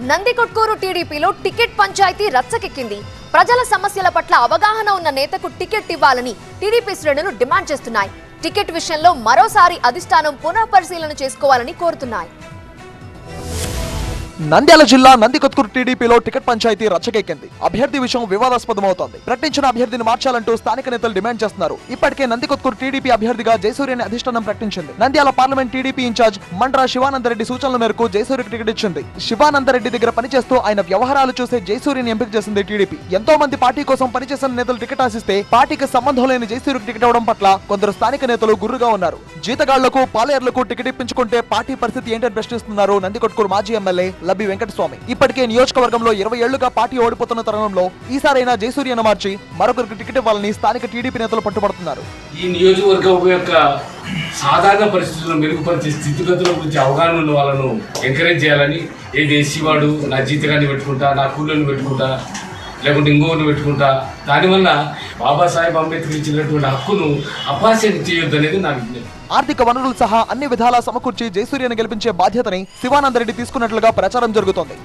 నందికొట్కూరు టీడీపీలో టికెట్ పంచాయతీ రచ్చకెక్కింది. ప్రజల సమస్యల పట్ల అవగాహన ఉన్న నేతకు టికెట్ ఇవ్వాలని టీడీపీ శ్రేణులు డిమాండ్ చేస్తున్నాయి. టికెట్ విషయంలో మరోసారి అధిష్టానం పునఃపరిశీలన చేసుకోవాలని కోరుతున్నాయి. నంద్యాల జిల్లా నందికొట్కూరు టీడీపీలో టికెట్ పంచాయతీ రచ్చకెక్కింది. అభ్యర్థి విషయం వివాదాస్పదమవుతోంది. ప్రకటించిన అభ్యర్థిని మార్చాలంటూ స్థానిక నేతలు డిమాండ్ చేస్తున్నారు. ఇప్పటికే నందికొట్కూరు టీడీపీ అభ్యర్థిగా జయసూర్యని అధిష్టానం ప్రకటించింది. Nandyal parliament TDP incharge Mandra Shivanandareddy సూచనల మేరకు జయసూర్యకి టికెట్ ఇచ్చింది. శివానందరెడ్డి దగ్గర పనిచేస్తూ ఆయన వ్యవహారాలు చూసే జయసూర్యని ఎంపిక చేసింది టీడీపీ. ఎంతో మంది పార్టీ కోసం పనిచేసిన నేతలు టికెట్ ఆశిస్తే పార్టీకి సంబంధం లేని జయసూర్యకి టికెట్ ఇవ్వడం పట్ల కొందరు స్థానిక నేతలు గుర్రుగా ఉన్నారు. జీతగాళ్లకు పాలేర్లకు టికెట్ ఇప్పించుకుంటే పార్టీ పరిస్థితి ఏంటని ప్రశ్నిస్తున్నారు నందికొట్కూరు మాజీ ఎమ్మెల్యే లబ్బి వెంకటస్వామి. ఇప్పటికే నియోజకవర్గంలో 20 ఏళ్లుగా పార్టీ ఓడిపోతున్న తరుణంలో ఈసారైనా జయసూర్యను మార్చి మరొకరికి టికెట్ ఇవ్వాలని స్థానిక టీడీపీ నేతలు పట్టుబడుతున్నారు. ఈ నియోజకవర్గం యొక్క సాధారణ పరిస్థితులను మెరుగుపరిచే స్థితిగతుల గురించి అవగాహన ఉన్న వాళ్ళను ఎంకరేజ్ చేయాలని, ఏది ఎస్సీవాడు నా జీతగాన్ని పెట్టుకుంటా, నా కూలీలను పెట్టుకుంటా, లేకుంటే ఇంకోని పెట్టుకుంటా, దానివల్ల బాబాసాహెబ్ అంబేద్కర్ ఇచ్చినటువంటి హక్కును అపహాస్యం చేయొద్దు అనేది నా విజ్ఞప్తి. ఆర్థిక వనరులు సహా అన్ని విధాలా సమకూర్చి జయసూర్యను గెలిపించే బాధ్యతని శివానందరెడ్డి తీసుకున్నట్లుగా ప్రచారం జరుగుతోంది.